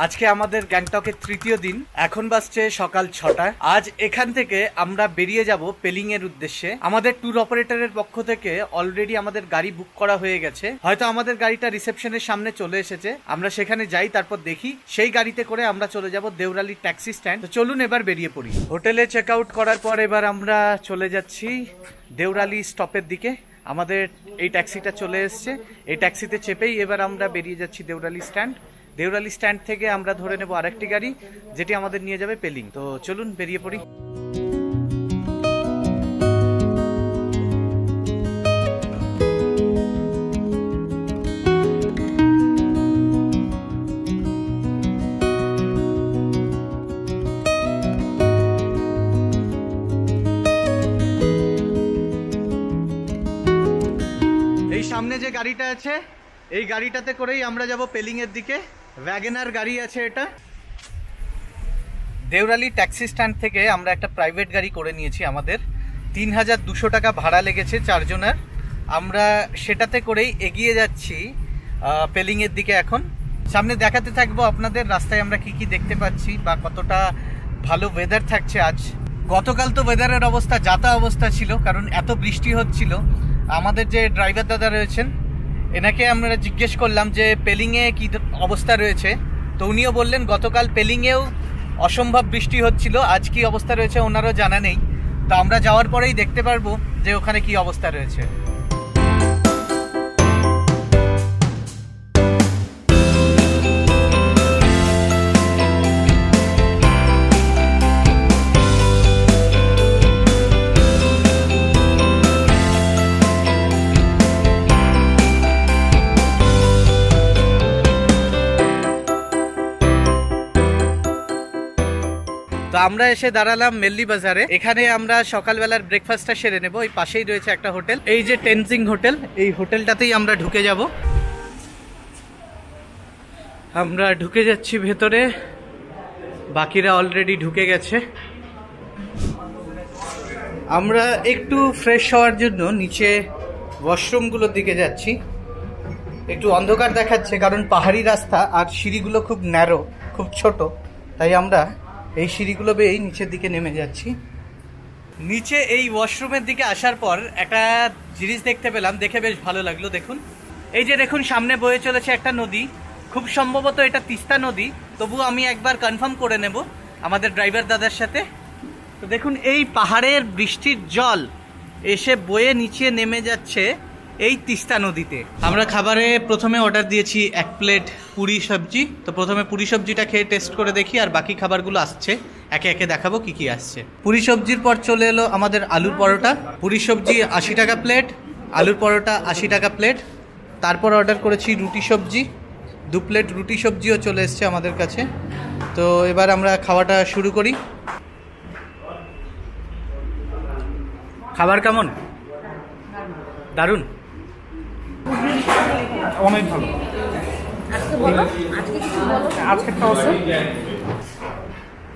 আজকে আমাদের গ্যাংটকের তৃতীয় দিন। এখন বাজছে সকাল 6টা। আজ এখান থেকে আমরা বেরিয়ে যাব পেলিং এর উদ্দেশ্যে। আমাদের ট্যুর অপারেটরের পক্ষ থেকে অলরেডি আমাদের গাড়ি বুক করা হয়ে গেছে। হয়তো আমাদের গাড়িটা রিসেপশনের সামনে চলে এসেছে, আমরা সেখানে যাই, তারপর দেখি সেই গাড়িতে করে আমরা চলে যাব দেউরালি ট্যাক্সি স্ট্যান্ড। তো চলুন এবার বেরিয়ে পড়ি। হোটেলে চেক আউট করার পর এবার আমরা চলে যাচ্ছি দেউরালি স্টপের দিকে। আমাদের এই ট্যাক্সিটা চলে এসছে, এই ট্যাক্সিতে চেপেই এবার আমরা বেরিয়ে যাচ্ছি দেউরালি স্ট্যান্ড। দেউরালি স্ট্যান্ড থেকে আমরা ধরে নেব আরেকটি গাড়ি, যেটি আমাদের নিয়ে যাবে পেলিং। তো চলুন বেরিয়ে পড়ি। এই সামনে যে গাড়িটা আছে, এই গাড়িটাতে করেই আমরা যাব পেলিং এর দিকে। ওয়াগনার গাড়ি আছে এটা। দেউরালি ট্যাক্সি স্ট্যান্ড থেকে আমরা একটা প্রাইভেট গাড়ি করে নিয়েছি। আমাদের 3200 টাকা ভাড়া লেগেছে চারজনের। আমরা সেটাতে করেই এগিয়ে যাচ্ছি পেলিং এর দিকে। এখন সামনে দেখাতে থাকবো আপনাদের রাস্তায় আমরা কি কি দেখতে পাচ্ছি বা কতটা ভালো ওয়েদার থাকছে আজ। গতকাল তো ওয়েদারের অবস্থা যাতা অবস্থা ছিল, কারণ এত বৃষ্টি হচ্ছিল। আমাদের যে ড্রাইভার দাদা রয়েছেন, এনাকে আমরা জিজ্ঞেস করলাম যে পেলিংয়ে কি অবস্থা রয়েছে। তো উনিও বললেন গতকাল পেলিংয়েও অসম্ভব বৃষ্টি হচ্ছিল, আজ কি অবস্থা রয়েছে ওনারও জানা নেই। তো আমরা যাওয়ার পরেই দেখতে পারবো যে ওখানে কি অবস্থা রয়েছে। তো আমরা এসে দাঁড়ালাম মেল্লি বাজারে। এখানে আমরা সকালবেলার ব্রেকফাস্টটা সেরে নেব। এই পাশেই রয়েছে একটা হোটেল, এই যে টেনজিং হোটেল, এই হোটেলটাতেই আমরা ঢুকে যাব। আমরা ঢুকে যাচ্ছি ভেতরে, বাকিরা অলরেডি ঢুকে গেছে। আমরা একটু ফ্রেশ হওয়ার জন্য নিচে ওয়াশরুমগুলোর দিকে যাচ্ছি। একটু অন্ধকার দেখাচ্ছে কারণ পাহাড়ি রাস্তা আর সিঁড়িগুলো খুব ন্যারো, খুব ছোট, তাই আমরা এই সিঁড়িগুলো বেয়েই নিচের দিকে নেমে যাচ্ছি। নিচে এই ওয়াশরুমের দিকে আসার পর একটা জিনিস দেখতে পেলাম, দেখে বেশ ভালো লাগলো। দেখুন, এই যে দেখুন সামনে বয়ে চলেছে একটা নদী, খুব সম্ভবত এটা তিস্তা নদী। তবু আমি একবার কনফার্ম করে নেব আমাদের ড্রাইভার দাদার সাথে। তো দেখুন এই পাহাড়ের বৃষ্টির জল এসে বয়ে নিচে নেমে যাচ্ছে এই তিস্তা নদীতে। আমরা খাবারে প্রথমে অর্ডার দিয়েছি 1 প্লেট পুরি সবজি। তো প্রথমে পুরি সবজিটা খেয়ে টেস্ট করে দেখি, আর বাকি খাবারগুলো আসছে একে একে দেখাবো কি কি আসছে। পুরি সবজির পর চলে এলো আমাদের আলুর পরোটা। পুরি সবজি 80 টাকা প্লেট, আলুর পরোটা 80 টাকা প্লেট। তারপর অর্ডার করেছি রুটি সবজি, 2 প্লেট রুটি সবজিও চলে এসছে আমাদের কাছে। তো এবার আমরা খাওয়াটা শুরু করি। খাবার কেমন? দারুণ, অনেক ভালো।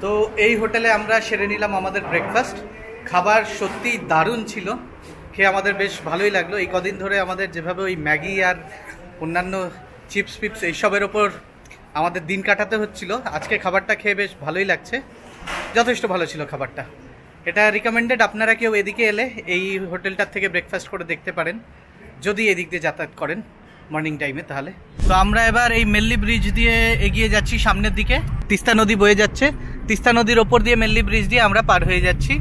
তো এই হোটেলে আমরা সেরে নিলাম আমাদের ব্রেকফাস্ট। খাবার সত্যি দারুণ ছিল, খেয়ে আমাদের বেশ ভালোই লাগলো। এই কদিন ধরে আমাদের যেভাবে ওই ম্যাগি আর অন্যান্য চিপস ফিপস এইসবের ওপর আমাদের দিন কাটাতে হচ্ছিল, আজকে খাবারটা খেয়ে বেশ ভালোই লাগছে। যথেষ্ট ভালো ছিল খাবারটা। এটা রিকমেন্ডেড, আপনারা কেউ এদিকে এলে এই হোটেলটার থেকে ব্রেকফাস্ট করে দেখতে পারেন, যদি এদিক দিয়ে যাতায়াত করেন মর্নিং টাইমে তাহলে। তো আমরা এবার এই মেল্লি ব্রিজ দিয়ে এগিয়ে যাচ্ছি সামনের দিকে। তিস্তা নদী বয়ে যাচ্ছে, তিস্তা নদীর ওপর দিয়ে মেল্লি ব্রিজ দিয়ে আমরা পার হয়ে যাচ্ছি।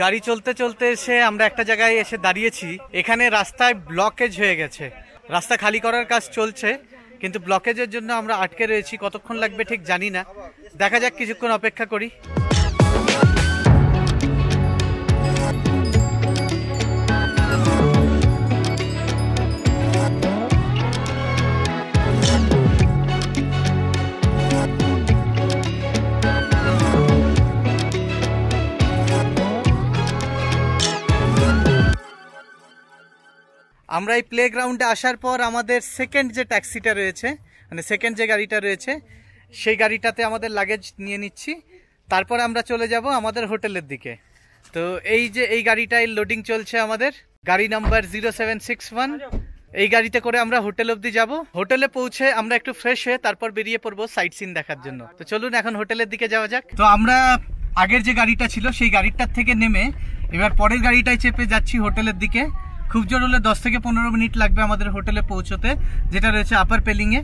গাড়ি চলতে চলতে এসে আমরা একটা জায়গায় এসে দাঁড়িয়েছি। এখানে রাস্তায় ব্লকেজ হয়ে গেছে, রাস্তা খালি করার কাজ চলছে। কিন্তু ব্লকেজের জন্য আমরা আটকে রয়েছি। কতক্ষণ লাগবে ঠিক জানি না, দেখা যাক, কিছুক্ষণ অপেক্ষা করি। আমরা এই প্লে গ্রাউন্ডে আসার পর আমাদের সেকেন্ড যে ট্যাক্সিটা রয়েছে, মানে সেকেন্ড যে গাড়িটা রয়েছে, সেই গাড়িটাতে আমাদের লাগেজ নিয়ে নিচ্ছি। তারপর আমরা চলে যাব আমাদের হোটেলের দিকে। তো এই যে এই গাড়িটায় লোডিং চলছে আমাদের, গাড়ি নাম্বার 0761। এই গাড়িতে করে আমরা হোটেল অবধি যাব। হোটেলে পৌঁছে আমরা একটু ফ্রেশ হয়ে তারপর বেরিয়ে পড়বো সাইট সিন দেখার জন্য। তো চলুন এখন হোটেলের দিকে যাওয়া যাক। তো আমরা আগের যে গাড়িটা ছিল সেই গাড়িটার থেকে নেমে এবার পরের গাড়িটায় চেপে যাচ্ছি হোটেলের দিকে। খুব জোর হলে 10 থেকে 15 মিনিট লাগবে আমাদের হোটেলে পৌঁছতে, যেটা রয়েছে আপার পেলিংয়ে।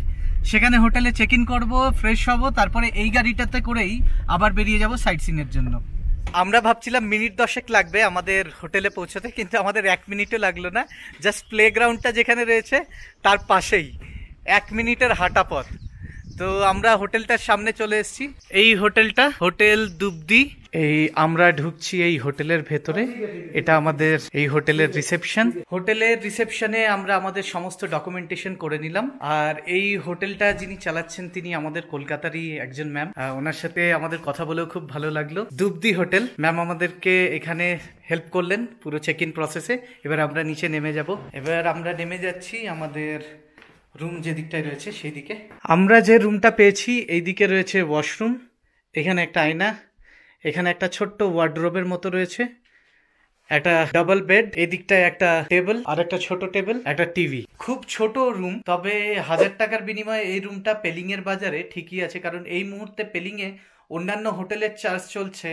সেখানে হোটেলে চেক ইন করবো, ফ্রেশ হব, তারপরে এই গাড়িটাতে করেই আবার বেরিয়ে যাব সাইট সিনের জন্য। আমরা ভাবছিলাম মিনিট 10 লাগবে আমাদের হোটেলে পৌঁছতে, কিন্তু আমাদের 1 মিনিটও লাগলো না। জাস্ট প্লে গ্রাউন্ডটা যেখানে রয়েছে তার পাশেই 1 মিনিটের হাঁটা পথ। তো আমরা হোটেলটার সামনে চলে এসেছি। এই হোটেলটা হোটেল দুবদি। এই আমরা ঢুকছি এই হোটেলের ভেতরে। এটা আমাদের এই হোটেলের রিসেপশন। হোটেলের রিসেপশনে আমরা আমাদের সমস্ত ডকুমেন্টেশন করে নিলাম। আর এই হোটেলটা যিনি চালাচ্ছেন তিনি আমাদের কলকাতারই একজন ম্যাম। ওনার সাথে আমাদের কথা বলেও খুব ভালো লাগলো। দুবদি হোটেল ম্যাম আমাদেরকে এখানে হেল্প করলেন পুরো চেক ইন প্রসেসে। এবার আমরা নিচে নেমে যাব। এবার আমরা নেমে যাচ্ছি আমাদের রুম যে দিকটায় রয়েছে সেই দিকে। আমরা যে রুমটা পেয়েছি এই দিকে রয়েছে ওয়াশরুম, এখানে একটা আয়না, এখানে একটা ছোট্ট ওয়ার্ডরোবের মতো রয়েছে, একটা ডাবল বেড, এই দিকটায় একটা টেবিল আর একটা ছোট টেবিল, একটা টিভি। খুব ছোট রুম, তবে 1000 টাকার বিনিময়ে এই রুমটা পেলিং এর বাজারে ঠিকই আছে। কারণ এই মুহূর্তে পেলিং এ অন্যান্য হোটেলের চার্জ চলছে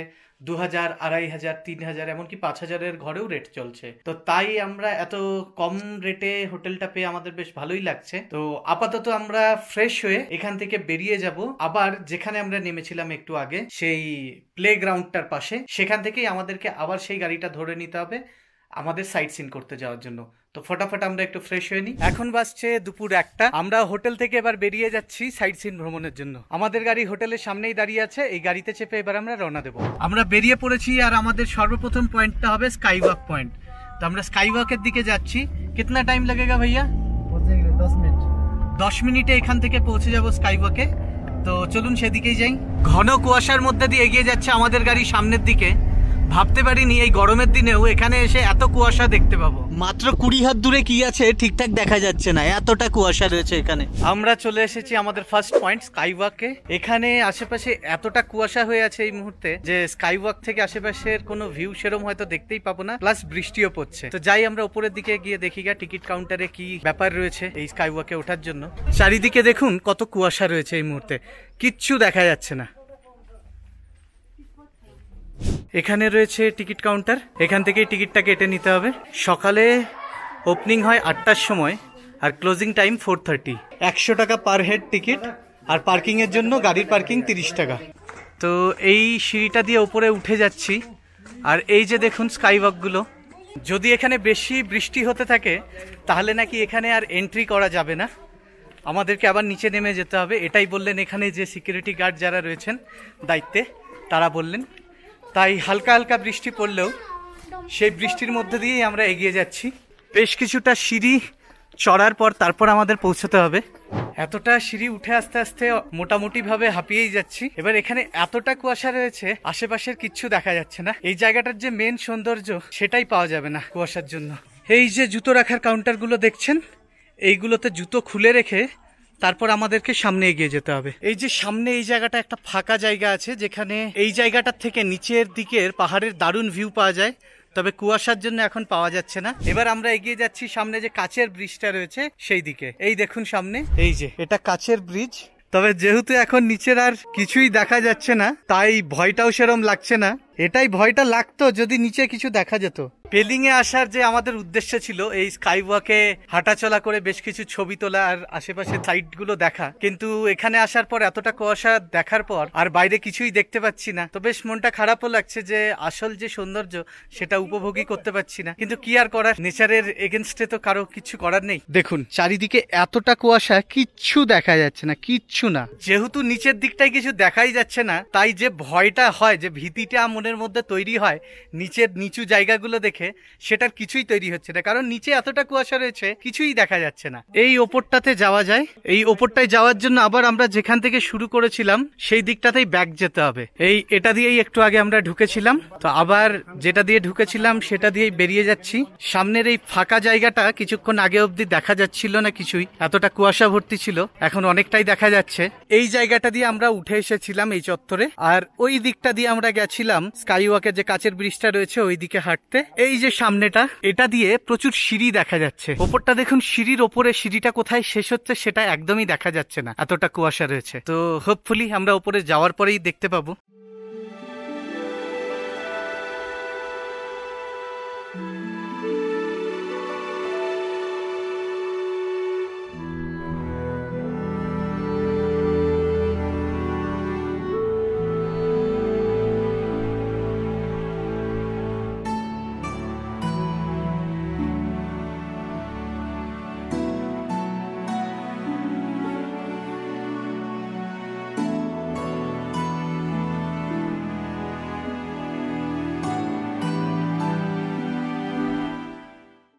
2000, 2500, 3000, এমনকি 5000-এর ঘরেও রেট চলছে। তো তাই আমরা এত কম রেটে হোটেলটা পেয়ে আমাদের বেশ ভালোই লাগছে। তো আপাতত আমরা ফ্রেশ হয়ে এখান থেকে বেরিয়ে যাব আবার যেখানে আমরা নেমেছিলাম একটু আগে, সেই প্লে গ্রাউন্ডটার পাশে। সেখান থেকেই আমাদেরকে আবার সেই গাড়িটা ধরে নিতে হবে আমাদের সাইট সিন করতে যাওয়ার জন্য। তো ফটাফট আমরা একটু ফ্রেশ হয়ে নিই। এখন বাজছে দুপুর 1টা। আমরা হোটেল থেকে এবার বেরিয়ে যাচ্ছি সাইট সিন ভ্রমণের জন্য। আমাদের গাড়ি হোটেলের সামনেই দাঁড়িয়ে আছে, এই গাড়িতে চেপে এবার আমরা রওনা দেবো। আমরা বেরিয়ে পড়েছি আর আমাদের সর্বপ্রথম পয়েন্টটা হবে স্কাই ওয়াক পয়েন্ট। তো আমরা স্কাই ওয়াকের দিকে যাচ্ছি। কিতনা টাইম লাগেগা ভাইয়া? 10 মিনিট। 10 মিনিটে এখান থেকে পৌঁছে যাব স্কাই ওয়াকে। তো চলুন সেদিকেই যাই। ঘন কুয়াশার মধ্যে দিয়ে এগিয়ে যাচ্ছে আমাদের গাড়ি সামনের দিকে। ভাবতে পারিনি এই গরমের দিনেও এখানে এসে এত কুয়াশা দেখতে পাবো। মাত্র 20 হাত দূরে কি আছে ঠিকঠাক দেখা যাচ্ছে না, এতটা কুয়াশা রয়েছে এখানে। আমরা চলে এসেছি আমাদের ফার্স্ট পয়েন্ট স্কাই ওয়াকে। এখানে আশেপাশে এতটা কুয়াশা হয়ে আছে এই মুহূর্তে যে স্কাই ওয়াক থেকে আশেপাশের কোনো ভিউ সেরকম হয়তো দেখতেই পাবো না, প্লাস বৃষ্টিও পড়ছে। তো যাই আমরা উপরের দিকে গিয়ে দেখি গা টিকিট কাউন্টারে কি ব্যাপার রয়েছে এই স্কাই ওয়াকে ওঠার জন্য। চারিদিকে দেখুন কত কুয়াশা রয়েছে এই মুহূর্তে, কিচ্ছু দেখা যাচ্ছে না। এখানে রয়েছে টিকিট কাউন্টার, এখান থেকেই টিকিটটা কেটে নিতে হবে। সকালে ওপেনিং হয় 8টার সময় আর ক্লোজিং টাইম 4:30। 100 টাকা পার হেড টিকিট, আর পার্কিং এর জন্য গাড়ির পার্কিং 30 টাকা। তো এই সিঁড়িটা দিয়ে উপরে উঠে যাচ্ছি। আর এই যে দেখুন স্কাই ওয়াকগুলো, যদি এখানে বেশি বৃষ্টি হতে থাকে তাহলে নাকি এখানে আর এন্ট্রি করা যাবে না, আমাদেরকে আবার নিচে নেমে যেতে হবে। এটাই বললেন এখানে যে সিকিউরিটি গার্ড যারা রয়েছেন দায়িত্বে, তারা বললেন। তাই হালকা হালকা বৃষ্টি পড়লেও সেই বৃষ্টির মধ্যে দিয়েই আমরা এগিয়ে যাচ্ছি। বেশ কিছুটা সিঁড়ি চড়ার পর তারপর আমাদের পৌঁছতে হবে। এতটা সিঁড়ি উঠে আস্তে আস্তে মোটামুটি ভাবে হাঁপিয়েই যাচ্ছি। এবার এখানে এতটা কুয়াশা রয়েছে, আশেপাশের কিচ্ছু দেখা যাচ্ছে না। এই জায়গাটার যে মেন সৌন্দর্য সেটাই পাওয়া যাবে না কুয়াশার জন্য। এই যে জুতো রাখার কাউন্টারগুলো দেখছেন, এইগুলোতে জুতো খুলে রেখে তারপর আমাদেরকে সামনে এগিয়ে যেতে হবে। এই যে সামনে এই জায়গাটা একটা ফাঁকা জায়গা আছে, যেখানে এই জায়গাটার থেকে নিচের দিকের পাহাড়ের দারুণ ভিউ পাওয়া যায়, তবে কুয়াশার জন্য এখন পাওয়া যাচ্ছে না। এবার আমরা এগিয়ে যাচ্ছি সামনে যে কাচের ব্রিজটা রয়েছে সেই দিকে। এই দেখুন সামনে, এই যে এটা কাচের ব্রিজ। তবে যেহেতু এখন নিচের আর কিছুই দেখা যাচ্ছে না, তাই ভয়টাও সেরম লাগছে না। এটাই ভয়টা লাগতো যদি নিচে কিছু দেখা যেত। পেলিং এ আসার যে আমাদের উদ্দেশ্য ছিল এই স্কাই ওয়াকে হাঁটাচলা করে বেশ কিছু ছবি তোলা আর আশেপাশে সাইট গুলো দেখা, কিন্তু এখানে আসার পর এতটা কুয়াশা দেখার পর আর বাইরে কিছুই দেখতে পাচ্ছি না, তো বেশ মনটা খারাপও লাগছে যে আসল যে সৌন্দর্য সেটা উপভোগই করতে পারছি না। কিন্তু কি আর করার, নেচারের এগেনস্টে তো কারো কিছু করার নেই। দেখুন চারিদিকে এতটা কুয়াশা, কিচ্ছু দেখা যাচ্ছে না, কিচ্ছু না। যেহেতু নিচের দিকটাই কিছু দেখাই যাচ্ছে না, তাই যে ভয়টা হয়, যে ভীতিটা মনের মধ্যে তৈরি হয় নিচের নিচু জায়গাগুলো দেখে, সেটার কিছুই তৈরি হচ্ছে না, কারণ নিচে এতটা কুয়াশা রয়েছে কিছুই দেখা যাচ্ছে না। এই ওপরটাতে যাওয়া যায়, এই ওপরটায় যাওয়ার জন্য আবার আমরা যেখান থেকে শুরু করেছিলাম সেই দিকটাতেই ব্যাক যেতে হবে। এটা দিয়েই একটু আগে আমরা ঢুকেছিলাম, তো আবার যেটা দিয়ে ঢুকেছিলাম সেটা দিয়েই বেরিয়ে যাচ্ছি। সামনের এই ফাঁকা জায়গাটা কিছুক্ষণ আগে অবধি দেখা যাচ্ছিল না কিছুই, এতটা কুয়াশা ভর্তি ছিল, এখন অনেকটাই দেখা যাচ্ছে। এই জায়গাটা দিয়ে আমরা উঠে এসেছিলাম এই চত্বরে, আর ওই দিকটা দিয়ে আমরা গেছিলাম স্কাই ওয়াকের যে কাচের ব্রিজটা রয়েছে ওই দিকে হাঁটতে। এই যে সামনেটা, এটা দিয়ে প্রচুর সিঁড়ি দেখা যাচ্ছে। ওপরটা দেখুন, সিঁড়ির ওপরে সিঁড়িটা কোথায় শেষ হচ্ছে সেটা একদমই দেখা যাচ্ছে না, এতটা কুয়াশা রয়েছে। তো হোপফুলি আমরা ওপরে যাওয়ার পরেই দেখতে পাবো।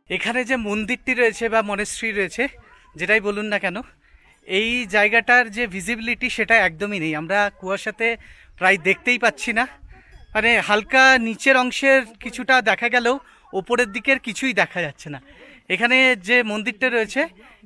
এখানে যে মন্দিরটি রয়েছে বা মনেস্ট্রি রয়েছে, যেটাই বলুন না কেন, এই জায়গাটার যে ভিজিবিলিটি সেটা একদমই নেই। আমরা কুয়াশাতে প্রায় দেখতেই পাচ্ছি না, মানে হালকা নিচের অংশের কিছুটা দেখা গেলেও ওপরের দিকের কিছুই দেখা যাচ্ছে না। এখানে যে মন্দিরটা রয়েছে,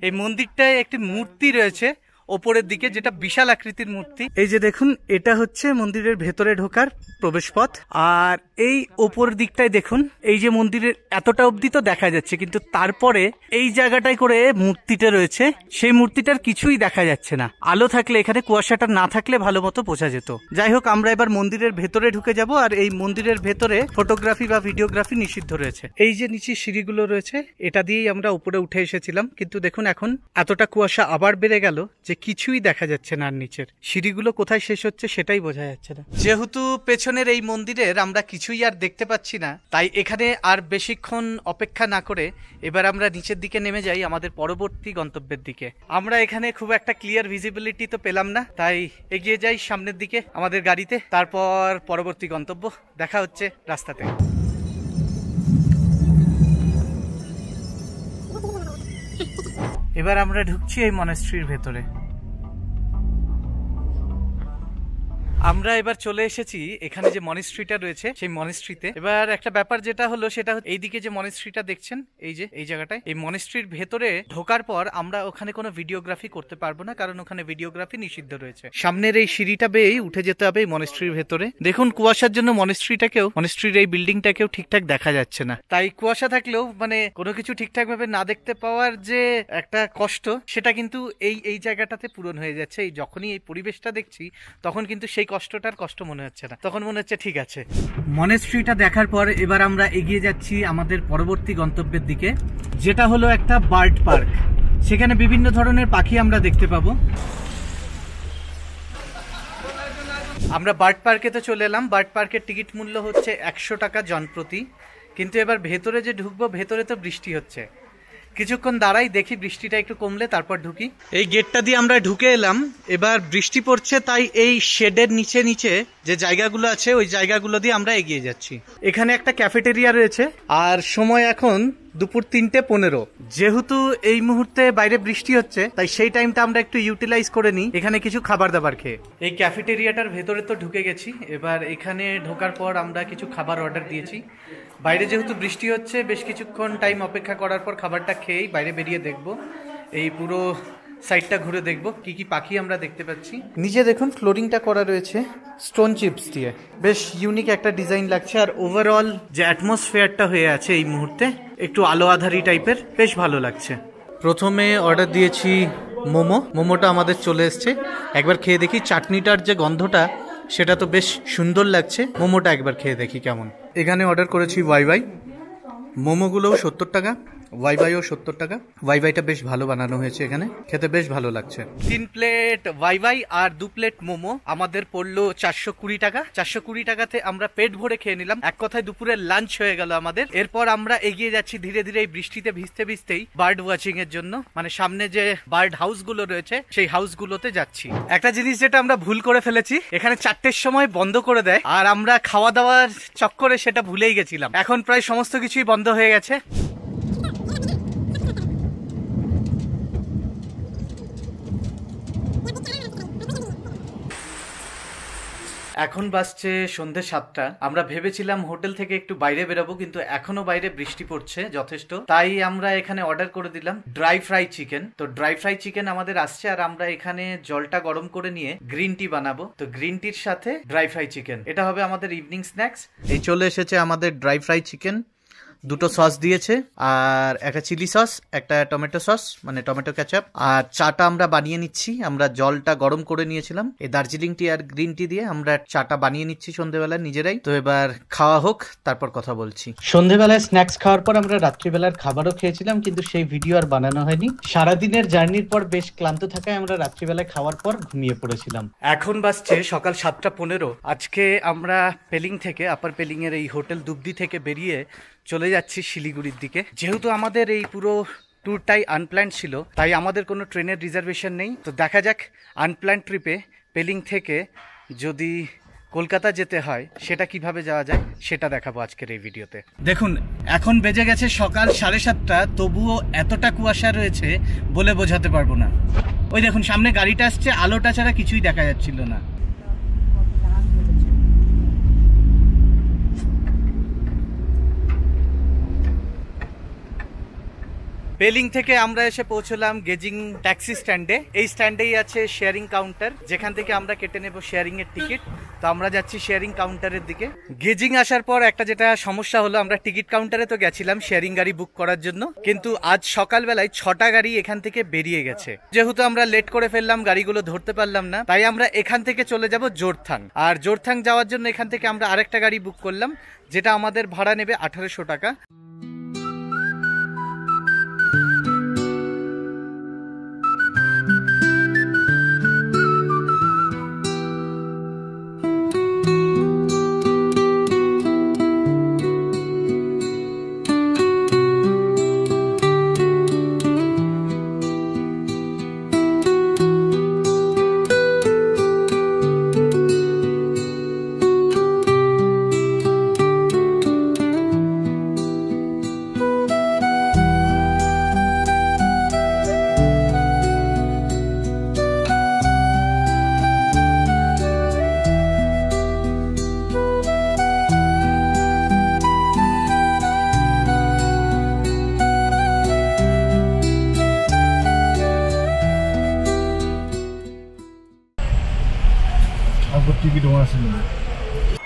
এই মন্দিরটায় একটি মূর্তি রয়েছে ওপরের দিকে, যেটা বিশাল আকৃতির মূর্তি। এই যে দেখুন, এটা হচ্ছে মন্দিরের ভেতরে ঢোকার প্রবেশপথ। আর এই ওপর দিকটায় দেখুন, এই যে মন্দিরের এতটা অবধি তো দেখা যাচ্ছে, কিন্তু তারপরে এই জায়গাটায় করে মূর্তিটা রয়েছে, সেই মূর্তিটার কিছুই দেখা যাচ্ছে না। আলো থাকলে, এখানে কুয়াশাটা না থাকলে ভালো মতো বোঝা যেত। যাই হোক, আমরা এবার মন্দিরের ভেতরে ঢুকে যাব। আর এই মন্দিরের ভেতরে ফটোগ্রাফি বা ভিডিওগ্রাফি নিষিদ্ধ রয়েছে। এই যে নিচে সিঁড়িগুলো রয়েছে, এটা দিয়েই আমরা উপরে উঠে এসেছিলাম, কিন্তু দেখুন এখন এতটা কুয়াশা আবার বেড়ে গেল যে কিছুই দেখা যাচ্ছে না। আর নিচের সিঁড়িগুলো কোথায় শেষ হচ্ছে সেটাই বোঝা যাচ্ছে না। যেহেতু পেছনের এই মন্দিরের আমরা কিছুই আর দেখতে পাচ্ছি না, তাই এখানে আর বেশিক্ষণ অপেক্ষা না করে এবার আমরা নিচের দিকে নেমে যাই আমাদের পরবর্তী গন্তব্যের দিকে। আমরা এখানে খুব একটা ক্লিয়ার ভিজিবিলিটি তো পেলাম না, তাই এগিয়ে যাই সামনের দিকে আমাদের গাড়িতে, তারপর পরবর্তী গন্তব্য দেখা হচ্ছে রাস্তাতে। এবার আমরা ঢুকছি এই মনেস্ট্রির ভেতরে। আমরা এবার চলে এসেছি এখানে যে মনেস্ট্রিটা রয়েছে সেই মনেস্ট্রিতে। এবার একটা ব্যাপার যেটা হলো সেটা এইদিকে যে মনেস্ট্রিটা দেখছেন, এই যে এই জায়গাটায়, এই মনেস্ট্রির ভেতরে ঢোকার পর আমরা ওখানে কোনো ভিডিওগ্রাফি করতে পারবো না, কারণ ওখানে ভিডিওগ্রাফি নিষিদ্ধ রয়েছে। সামনের এই সিঁড়িটা বেয়েই উঠে যেতে হবে এই মনেস্ট্রির ভেতরে। দেখুন কুয়াশার জন্য মনেস্ট্রির এই বিল্ডিংটাকেও ঠিকঠাক দেখা যাচ্ছে না, তাই কুয়াশা থাকলেও মানে কোনো কিছু ঠিকঠাক ভাবে না দেখতে পাওয়ার যে একটা কষ্ট, সেটা কিন্তু এই জায়গাটাতে পূরণ হয়ে যাচ্ছে। এই যখনই এই পরিবেশটা দেখছি তখন কিন্তু সেই কষ্টটার কষ্ট মনে হচ্ছে না, তখন মনে হচ্ছে ঠিক আছে। মনেস্ট্রিটা দেখার পর এবার আমরা এগিয়ে যাচ্ছি আমাদের পরবর্তী গন্তব্যের দিকে, যেটা হলো একটা বার্ড পার্ক। সেখানে বিভিন্ন ধরনের পাখি আমরা দেখতে পাবো। আমরা বার্ড পার্কে তো চলে এলাম। বার্ড পার্কের টিকিট মূল্য হচ্ছে 100 টাকা জনপ্রতি, কিন্তু এবার ভেতরে যে ঢুকবো, ভেতরে তো বৃষ্টি হচ্ছে, কিছুক্ষণ দাঁড়াই, দেখি বৃষ্টিটা একটু কমলে তারপর ঢুকি। এই গেটটা দিয়ে আমরা ঢুকে এলাম, এবার বৃষ্টি পড়ছে, তাই এই শেডের নিচে নিচে যে জায়গাগুলো আছে ওই জায়গাগুলো দিয়ে আমরা এগিয়ে যাচ্ছি। এখানে একটা ক্যাফেটেরিয়া রয়েছে, আর সময় এখন দুপুর 3:15। যেহেতু এই মুহূর্তে বাইরে বৃষ্টি হচ্ছে, তাই সেই টাইমটা আমরা একটু ইউটিলাইজ করে নিই এখানে কিছু খাবার দাবার খেয়ে। এই ক্যাফেটেরিয়াটার ভেতরে তো ঢুকে গেছি, এবার এখানে ঢোকার পর আমরা কিছু খাবার অর্ডার দিয়েছি। বাইরে যেহেতু বৃষ্টি হচ্ছে, বেশ কিছুক্ষণ টাইম অপেক্ষা করার পর খাবারটা খেয়েই বাইরে বেরিয়ে দেখব, এই পুরো সাইডটা ঘুরে দেখব কি কি পাখি আমরা দেখতে পাচ্ছি। নিচে দেখুন ফ্লোরিংটা করা রয়েছে স্টোন চিপস দিয়ে, বেশ ইউনিক একটা ডিজাইন লাগছে। আর ওভারঅল যে অ্যাটমসফিয়ারটা হয়ে আছে এই মুহূর্তে, একটু আলো আধারি টাইপের, বেশ ভালো লাগছে। প্রথমে অর্ডার দিয়েছি মোমোটা আমাদের চলে এসছে। একবার খেয়ে দেখি চাটনিটার যে গন্ধটা সেটা তো বেশ সুন্দর লাগছে। মোমোটা একবার খেয়ে দেখি কেমন। এখানে অর্ডার করেছি ওয়াইওয়াই, মোমোগুলোও 70 টাকা, ওয়াইওয়াইও 70 টাকা। ওয়াইওয়াইটা বেশ ভালো বানানো হয়েছে, এখানে খেতে বেশ ভালো লাগছে। 3 প্লেট ওয়াইওয়াই আর 2 প্লেট মোমো আমাদের পড়লো 420 টাকা। 420 টাকাতে আমরা পেট ভরে খেয়ে নিলাম। এক কথায় দুপুরের লাঞ্চ হয়ে গেল আমাদের। এরপর আমরা এগিয়ে যাচ্ছি ধীরে ধীরে এই বৃষ্টিতে ভিজতে ভিজতেই বার্ড ওয়াচিং এর জন্য, মানে সামনে যে বার্ড হাউস গুলো রয়েছে সেই হাউস গুলোতে যাচ্ছি। একটা জিনিস যেটা আমরা ভুল করে ফেলেছি, এখানে 4টের সময় বন্ধ করে দেয়, আর আমরা খাওয়া দাওয়ার চক্করে সেটা ভুলেই গেছিলাম। এখন প্রায় সমস্ত কিছুই বন্ধ হয়ে গেছে। এখন বাজছে সন্ধ্যে 7টা। আমরা ভেবেছিলাম হোটেল থেকে একটু বাইরে বেরোবো, কিন্তু এখনো বাইরে বৃষ্টি পড়ছে যথেষ্ট। তাই আমরা এখানে অর্ডার করে দিলাম ড্রাই ফ্রাই চিকেন। তো ড্রাই ফ্রাই চিকেন আমাদের আসছে, আর আমরা এখানে জলটা গরম করে নিয়ে গ্রিন টি বানাবো। তো গ্রিন টির সাথে ড্রাই ফ্রাই চিকেন, এটা হবে আমাদের ইভিনিং স্ন্যাক্স। এই চলে এসেছে আমাদের ড্রাই ফ্রাই চিকেন। 2টো সস দিয়েছে, আর একটা চিলি সস, একটা টমেটো সস মানে টমেটো কেচাপ। আর চাটা আমরা বানিয়ে নিচ্ছি। আমরা জলটা গরম করে নিয়েছিলাম, এই দার্জিলিং টি আর গ্রিন টি দিয়ে আমরা চাটা বানিয়ে নিচ্ছি সন্ধ্যেবেলা নিজেরাই। তো এবার খাওয়া হোক, তারপর কথা বলছি। সন্ধ্যেবেলায় স্ন্যাক্স খাওয়ার পর আমরা রাত্রিবেলার খাবারও খেয়েছিলাম, কিন্তু সেই ভিডিও আর বানানো হয়নি। সারাদিনের জার্নির পর বেশ ক্লান্ত থাকায় আমরা রাত্রিবেলায় খাওয়ার পর ঘুমিয়ে পড়েছিলাম। এখন বাজছে সকাল 7টা 15। আজকে আমরা পেলিং থেকে, আপার পেলিং এর এই হোটেল দুবদি থেকে বেরিয়ে চলে যাচ্ছি শিলিগুড়ির দিকে। যেহেতু আমাদের এই পুরো ট্যুরটাই আনপ্ল্যান্ড ছিল, তাই আমাদের কোনো ট্রেনের রিজার্ভেশন নেই। তো দেখা যাক আনপ্ল্যান্ড ট্রিপে পেলিং থেকে যদি কলকাতা যেতে হয় সেটা কিভাবে যাওয়া যায়, সেটা দেখাবো আজকের এই ভিডিওতে। দেখুন, এখন বেজে গেছে সকাল 7:30, তবুও এতটা কুয়াশা রয়েছে বলে বোঝাতে পারবো না। ওই দেখুন সামনে গাড়িটা আসছে, আলোটা ছাড়া কিছুই দেখা যাচ্ছিল না। পেলিং থেকে আমরা এসে পৌঁছলাম গেজিং ট্যাক্সি স্ট্যান্ডে। এই স্ট্যান্ডেই আছে শেয়ারিং কাউন্টার, যেখান থেকে আমরা কেটে নেব শেয়ারিং এর টিকিট। তো আমরা যাচ্ছি শেয়ারিং কাউন্টারের দিকে। গেজিং আসার পর একটা যেটা সমস্যা হলো, আমরা টিকিট কাউন্টারে তো গেছিলাম শেয়ারিং গাড়ি বুক করার জন্য, কিন্তু আজ সকালবেলায় 6টা গাড়ি এখান থেকে বেরিয়ে গেছে। যেহেতু আমরা লেট করে ফেললাম, গাড়িগুলো ধরতে পারলাম না, তাই আমরা এখান থেকে চলে যাব জোরথাং। আর জোরথাং যাওয়ার জন্য এখান থেকে আমরা আরেকটা গাড়ি বুক করলাম, যেটা আমাদের ভাড়া নেবে 1800 টাকা।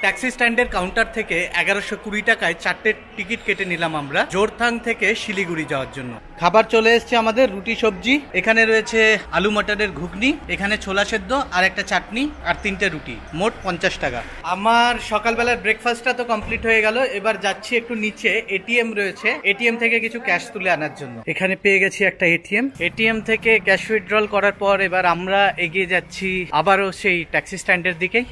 ট্যাক্সি স্ট্যান্ডের কাউন্টার থেকে 1120 টাকায় 4টে টিকিট কেটে নিলাম আমরা জোরথাং থেকে শিলিগুড়ি যাওয়ার জন্য। খাবার চলে এসছে আমাদের, রুটি সবজি। এখানে রয়েছে আলু মটরের ঘুগনি, এখানে ছোলা সেদ্ধ আর একটা চাটনি আর 3টে রুটি, মোট 50 টাকা। আমার সকালবেলার ব্রেকফাস্টটা তো কমপ্লিট হয়ে গেল। এবার যাচ্ছি একটু নিচে, এটিএম রয়েছে, এটিএম থেকে কিছু ক্যাশ তুলে আনার জন্য। এখানে পেয়ে গেছি একটা এটিএম থেকে ক্যাশ উইথড্রল করার পর এবার আমরা এগিয়ে যাচ্ছি আবারও সেই ট্যাক্সি স্ট্যান্ডের দিকেই।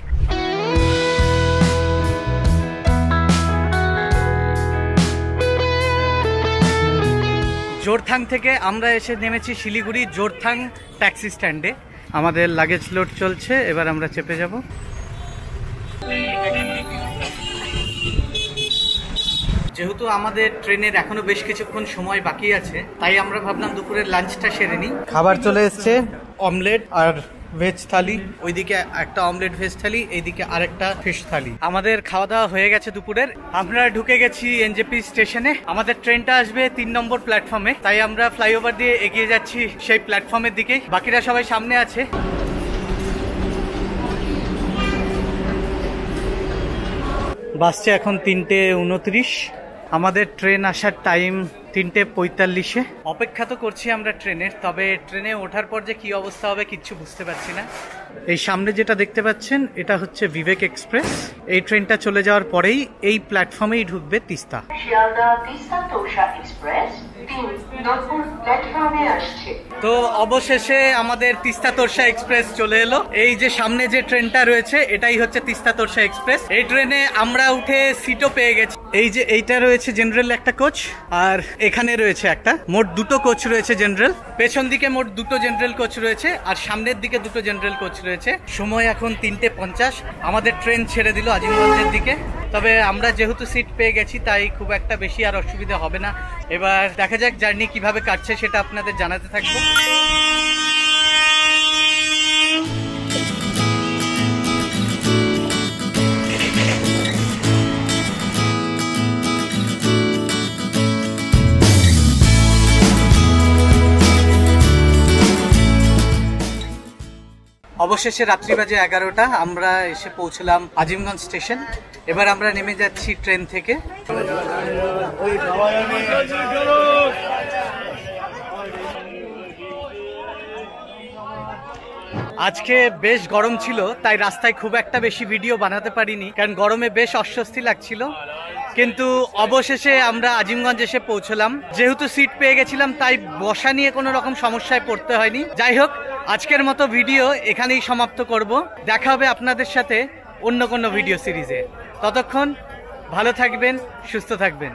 জোরথাং থেকে আমরা এসে নেমেছি শিলিগুড়ি জোরথাং ট্যাক্সি স্ট্যান্ডে। আমাদের লাগেজ লোড চলছে, এবার আমরা চেপে যাব। যেহেতু আমাদের ট্রেনের এখনো বেশ কিছুক্ষণ সময় বাকি আছে, তাই আমরা ভাবলাম দুপুরের লাঞ্চটা সেরে নিই। খাবার চলে এসছে, অমলেট আর ভেজ থালি, ওইদিকে একটা অমলেট ভেজ থালি, এইদিকে আরেকটা ফিশ থালি। আমাদের খাওয়া দাওয়া হয়ে গেছে দুপুরের। আমরা ঢুকে গেছি এনজেপি স্টেশনে। আমাদের ট্রেনটা আসবে 3 নম্বর প্ল্যাটফর্মে, তাই আমরা ফ্লাইওভার দিয়ে এগিয়ে যাচ্ছি সেই প্ল্যাটফর্মের দিকে। বাকিরা সবাই সামনে আছে। বাসছে এখন 3টে 29। আমাদের ট্রেন আসার টাইম 3:45। অপেক্ষা তো করছি আমরা ট্রেনের, তবে ট্রেনে ওঠার পর যে কি অবস্থা হবে কিচ্ছু বুঝতে পারছি না। এই সামনে যেটা দেখতে পাচ্ছেন এটা হচ্ছে বিবেক এক্সপ্রেস। এই ট্রেনটা চলে যাওয়ার পরেই এই প্ল্যাটফর্মেই ঢুকবে তিস্তা। তো অবশেষে আমাদের তিস্তা তোরসা এক্সপ্রেস চলে এলো। এই যে সামনে যে ট্রেনটা রয়েছে এটাই হচ্ছে তিস্তা তোরসা এক্সপ্রেস। এই ট্রেনে আমরা উঠে সিটও পেয়ে গেছি। এই যে এইটা রয়েছে জেনারেল একটা কোচ, আর এখানে রয়েছে একটা, মোট দুটো কোচ রয়েছে জেনারেল। পেছন দিকে মোট দুটো জেনারেল কোচ রয়েছে আর সামনের দিকে দুটো জেনারেল কোচ রয়েছে। সময় এখন 3:50। আমাদের ট্রেন ছেড়ে দিল আজিমগঞ্জের দিকে। তবে আমরা যেহেতু সিট পেয়ে গেছি তাই খুব একটা বেশি আর অসুবিধা হবে না। এবার দেখা যাক জার্নি কিভাবে কাটছে সেটা আপনাদের জানাতে থাকবো। অবশেষে রাত্রি বাজে 11টা, আমরা এসে পৌঁছলাম আজিমগঞ্জ স্টেশন। এবার আমরা নেমে যাচ্ছি ট্রেন থেকে। আজকে বেশ গরম ছিল, তাই রাস্তায় খুব একটা বেশি ভিডিও বানাতে পারিনি, কারণ গরমে বেশ অস্বস্তি লাগছিল। কিন্তু অবশেষে আমরা আজিমগঞ্জ এসে পৌঁছলাম। যেহেতু সিট পেয়ে গেছিলাম তাই বসা নিয়ে কোনো রকম সমস্যায় পড়তে হয়নি। যাই হোক, আজকের মতো ভিডিও এখানেই সমাপ্ত করব। দেখা হবে আপনাদের সাথে অন্য কোনো ভিডিও সিরিজে। ততক্ষণ ভালো থাকবেন, সুস্থ থাকবেন।